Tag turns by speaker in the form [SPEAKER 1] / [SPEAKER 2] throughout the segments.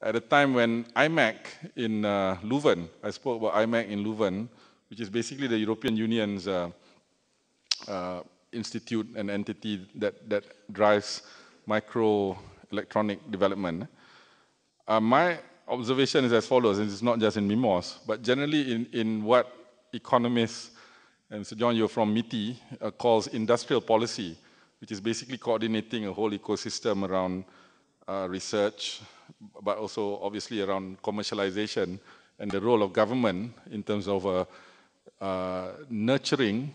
[SPEAKER 1] at a time when IMEC in Leuven, I spoke about IMEC in Leuven, which is basically the European Union's institute and entity that drives microelectronic development. My observation is as follows, and it's not just in MIMOS, but generally in what economists, and Sir John, you're from MITI, calls industrial policy, which is basically coordinating a whole ecosystem around research, but also obviously around commercialization and the role of government in terms of nurturing.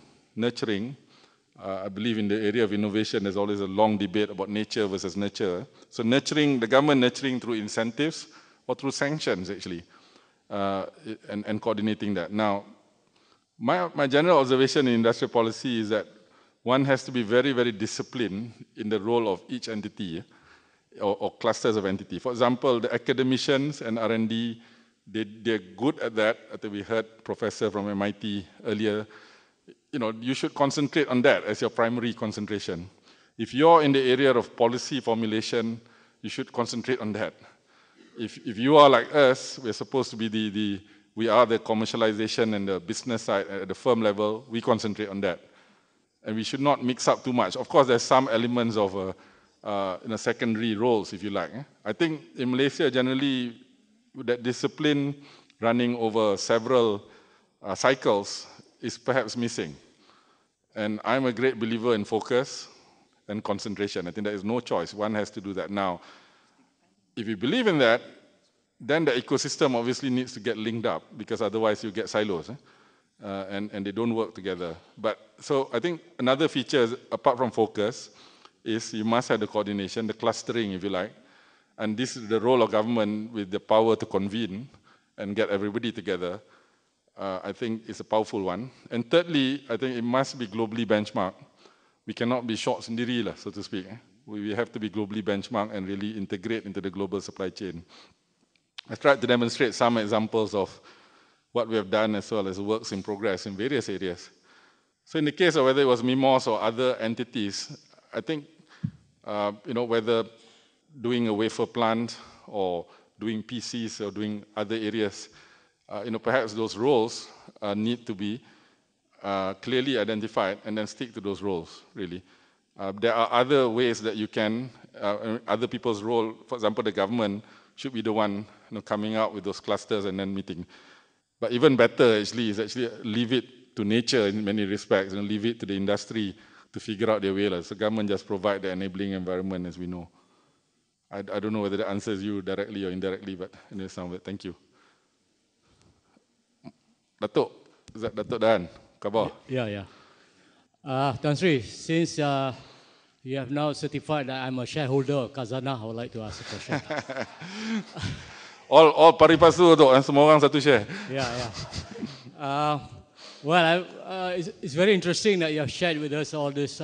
[SPEAKER 1] I believe in the area of innovation, there's always a long debate about nature versus nurture. So nurturing, the government nurturing through incentives or through sanctions actually, and coordinating that. Now, my general observation in industrial policy is that one has to be very, very disciplined in the role of each entity or clusters of entity. For example, the academicians and R&D, they're good at that. I think we heard Professor from MIT earlier. You know, you should concentrate on that as your primary concentration. If you're in the area of policy formulation, you should concentrate on that. If you are like us, we're supposed to be we are the commercialization and the business side at the firm level, we concentrate on that. And we should not mix up too much. Of course, there's some elements of secondary roles, if you like. I think in Malaysia, generally, that discipline running over several cycles is perhaps missing. And I'm a great believer in focus and concentration. I think there is no choice. One has to do that. Now, if you believe in that, then the ecosystem obviously needs to get linked up, because otherwise you get silos, and they don't work together. But so I think another feature, apart from focus, is you must have the coordination, the clustering, if you like. And this is the role of government with the power to convene and get everybody together. I think it's a powerful one. And thirdly, I think it must be globally benchmarked. We cannot be short sendiri, so to speak. We have to be globally benchmarked and really integrate into the global supply chain. I've tried to demonstrate some examples of what we have done as well as works in progress in various areas. So in the case of whether it was MIMOS or other entities, I think, whether doing a wafer plant or doing PCs or doing other areas, perhaps those roles need to be clearly identified and then stick to those roles, really. There are other ways that you can, other people's role, for example, the government should be the one coming out with those clusters and then meeting. But even better, actually, is actually leave it to nature in many respects and leave it to the industry to figure out their way. So government just provide the enabling environment, as we know. I don't know whether that answers you directly or indirectly, but in some way, thank you. Dato, is that Dato Dan? Khabar?
[SPEAKER 2] Yeah. Tan Sri, since you have now certified that I'm a shareholder of Khazanah, I would like to ask a question.
[SPEAKER 1] all paripasu tu, semua orang satu share.
[SPEAKER 2] Yeah. It's very interesting that you have shared with us all this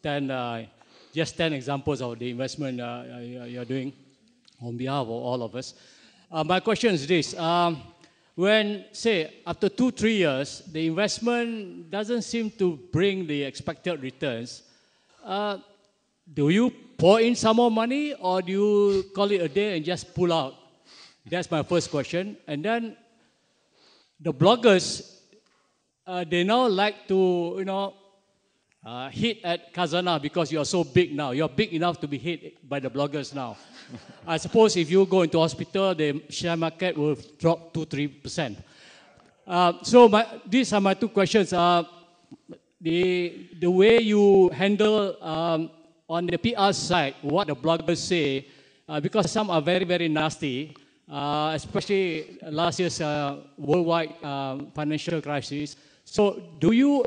[SPEAKER 2] 10 examples of the investment you're doing on behalf of all of us. My question is this. When, say, after 2-3 years, the investment doesn't seem to bring the expected returns, do you pour in some more money or do you call it a day and just pull out? That's my first question. And then the bloggers, they now like to, hit at Khazanah because you are so big now. You're big enough to be hit by the bloggers now. I suppose if you go into hospital, the share market will drop 2-3%. So these are my two questions. The way you handle on the PR side, what the bloggers say, because some are very, very nasty, especially last year's worldwide financial crisis. So do you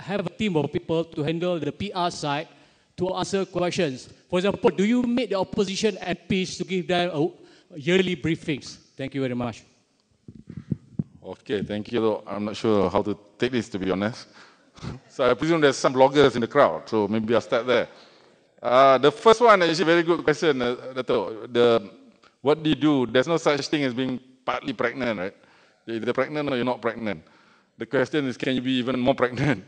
[SPEAKER 2] have a team of people to handle the PR side to answer questions? For example, do you meet the opposition MPs to give them yearly briefings? Thank you very much.
[SPEAKER 1] Okay, thank you. I'm not sure how to take this, to be honest. So I presume there's some bloggers in the crowd, so maybe I'll start there. The first one is a very good question, Dato. What do you do? There's no such thing as being partly pregnant, right? You're either pregnant or you're not pregnant. The question is, can you be even more pregnant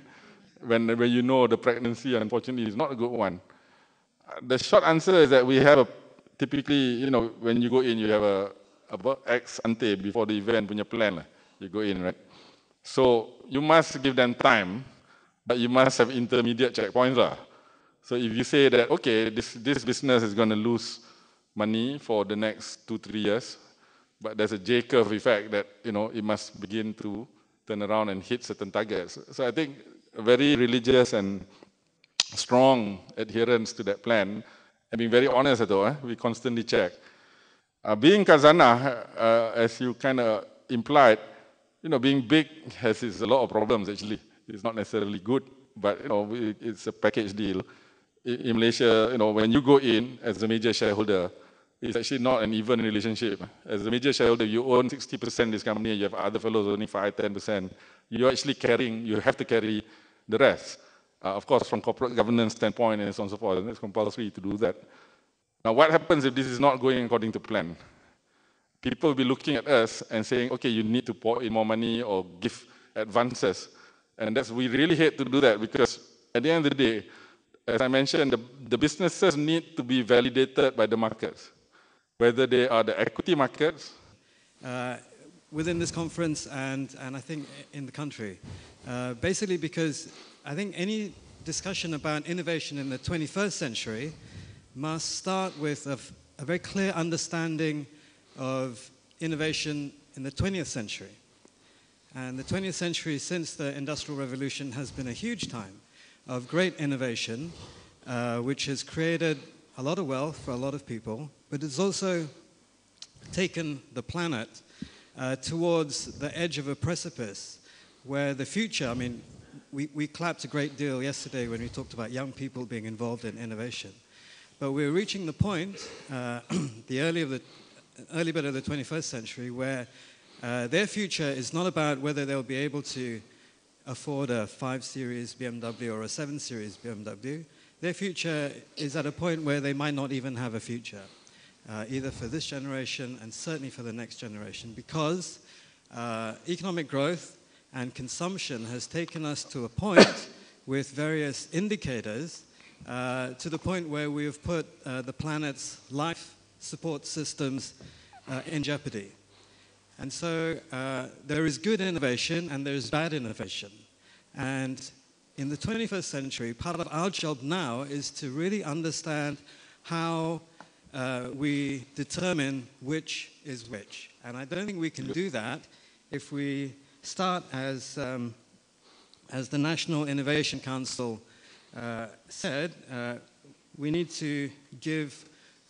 [SPEAKER 1] when you know the pregnancy, unfortunately, is not a good one? The short answer is that we have a typically, when you go in, you have about ex ante before the event punya plan lah. You go in, right? So you must give them time, but you must have intermediate checkpoints lah. So if you say that, okay, this business is going to lose money for the next 2-3 years, but there's a J-curve effect that, it must begin to turn around and hit certain targets. So I think a very religious and strong adherence to that plan, and being very honest, Dato, we constantly check. Being Khazanah, as you kind of implied, being big has a lot of problems actually. It's not necessarily good, but it's a package deal. In Malaysia, when you go in as a major shareholder, it's actually not an even relationship. As a major shareholder, you own 60% of this company, you have other fellows owning 5-10%. You're actually you have to carry the rest. Of course, from corporate governance standpoint and so on and so forth, it's compulsory to do that. Now, what happens if this is not going according to plan? People will be looking at us and saying, okay, you need to pour in more money or give advances. And we really hate to do that because at the end of the day, as I mentioned, the businesses need to be validated by the markets, whether they are the equity markets.
[SPEAKER 3] Within this conference and I think in the country, basically because I think any discussion about innovation in the 21st century must start with a very clear understanding of innovation in the 20th century. And the 20th century, since the Industrial Revolution, has been a huge time of great innovation, which has created a lot of wealth for a lot of people, but it's also taken the planet towards the edge of a precipice where the future, I mean, we clapped a great deal yesterday when we talked about young people being involved in innovation. But we're reaching the point, the early bit of the 21st century, where their future is not about whether they'll be able to afford a 5 Series BMW or a 7 Series BMW. Their future is at a point where they might not even have a future, either for this generation and certainly for the next generation, because economic growth and consumption has taken us to a point with various indicators to the point where we have put the planet's life support systems in jeopardy. And so there is good innovation and there is bad innovation. And in the 21st century, part of our job now is to really understand how we determine which is which. And I don't think we can do that if we start as the National Innovation Council said, we need to give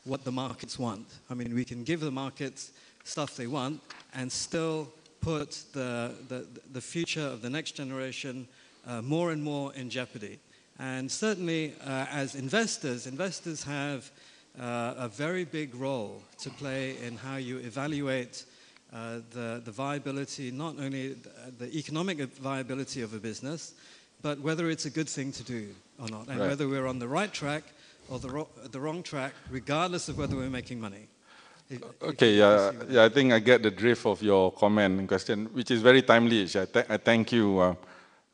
[SPEAKER 3] what the markets want. I mean, we can give the markets stuff they want and still put the future of the next generation more and more in jeopardy. And certainly, as investors have a very big role to play in how you evaluate the viability, not only the economic viability of a business, but whether it's a good thing to do or not, and whether we're on the right track or the wrong track, regardless of whether we're making money.
[SPEAKER 1] Okay, I think I get the drift of your comment and question, which is very timely. I thank you.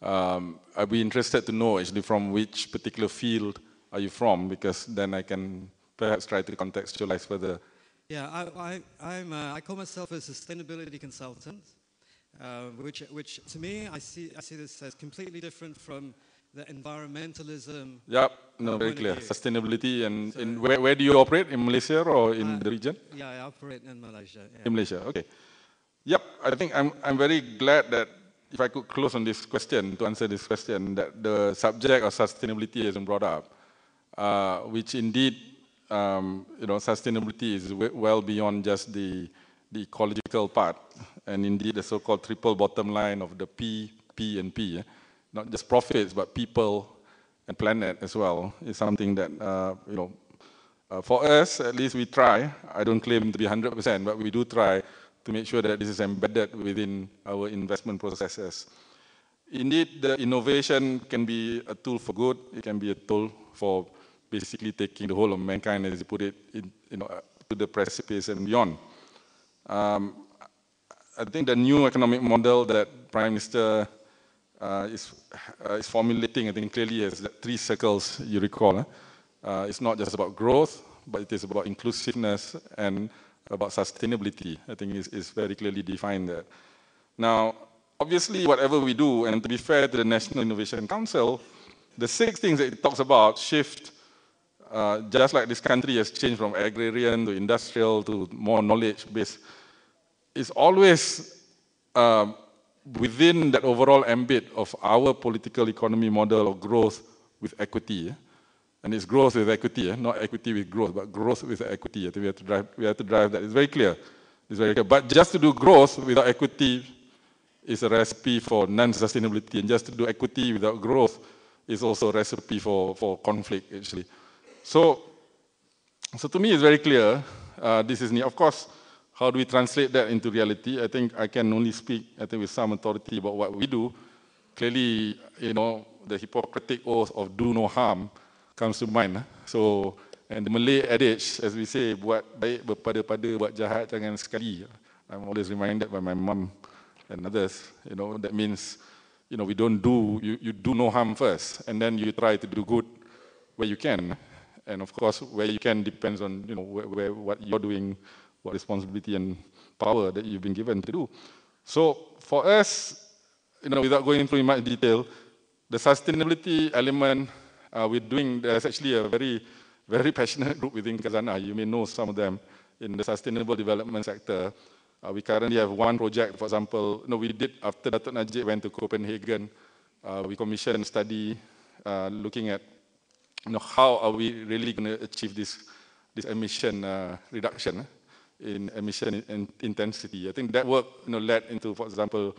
[SPEAKER 1] I'd be interested to know actually from which particular field are you from, because then I can perhaps try to contextualize further.
[SPEAKER 3] Yeah, I call myself a sustainability consultant, which to me, I see this as completely different from the environmentalism.
[SPEAKER 1] Yep, no, very clear. Sustainability, and so, where do you operate, in Malaysia or in the region?
[SPEAKER 3] Yeah, I operate in Malaysia. Yeah.
[SPEAKER 1] In Malaysia, okay. Yep, I think I'm very glad that if I could close on this question, to answer this question, that the subject of sustainability has been brought up, which indeed, sustainability is well beyond just the ecological part, and indeed the so-called triple bottom line of the P, and P. Not just profits, but people and planet as well, is something that, for us, at least we try. I don't claim to be 100%, but we do try to make sure that this is embedded within our investment processes. Indeed, the innovation can be a tool for good. It can be a tool for basically taking the whole of mankind, as you put it, to the precipice and beyond. I think the new economic model that Prime Minister is formulating, I think clearly has 3 circles, you recall. It's not just about growth, but it is about inclusiveness and about sustainability. I think is very clearly defined there. Now, obviously, whatever we do, and to be fair to the National Innovation Council, the 6 things that it talks about shift, just like this country has changed from agrarian to industrial to more knowledge-based, is always within that overall ambit of our political economy model of growth with equity. And it's growth with equity, not equity with growth, but growth with equity. I think we have to drive that. It's very clear. It's very clear. But just to do growth without equity is a recipe for non-sustainability, and just to do equity without growth is also a recipe for conflict, actually. So to me, it's very clear. This is near. Of course, how do we translate that into reality? I think I can only speak, I think, with some authority about what we do. Clearly, you know, the Hippocratic oath of do no harm comes to mind. So, and the Malay adage, as we say, buat baik berpada-pada, buat jahat jangan sekali. I'm always reminded by my mum and others, you know, that means, you know, we don't do, you do no harm first, and then you try to do good where you can. And of course, where you can depends on, you know, what you're doing, what responsibility and power that you've been given to do. So for us, you know, without going through in much detail, the sustainability element we're doing, there's actually a very, very passionate group within Khazanah. You may know some of them in the sustainable development sector. We currently have one project, for example, we did, after Dato Najib went to Copenhagen, we commissioned a study looking at, how are we really going to achieve this emission reduction in emission intensity. I think that work, led into, for example,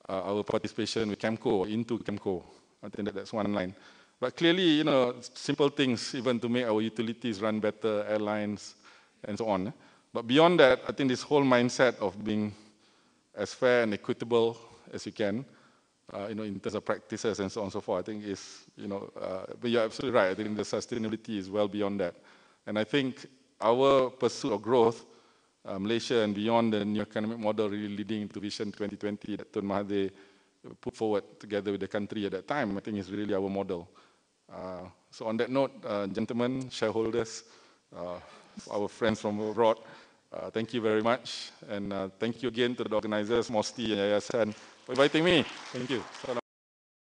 [SPEAKER 1] our participation with Chemco, into Chemco. I think that's one line. But clearly, simple things, even to make our utilities run better, airlines, and so on. But beyond that, I think this whole mindset of being as fair and equitable as you can, in terms of practices and so on and so forth, I think is, but you're absolutely right. I think the sustainability is well beyond that. And I think our pursuit of growth, Malaysia and beyond the new economic model really leading to Vision 2020 that Tun Mahathir put forward together with the country at that time, I think is really our model. So on that note, gentlemen, shareholders, our friends from abroad, thank you very much. And thank you again to the organizers, Mosti and Yayasan, for inviting me. Thank you.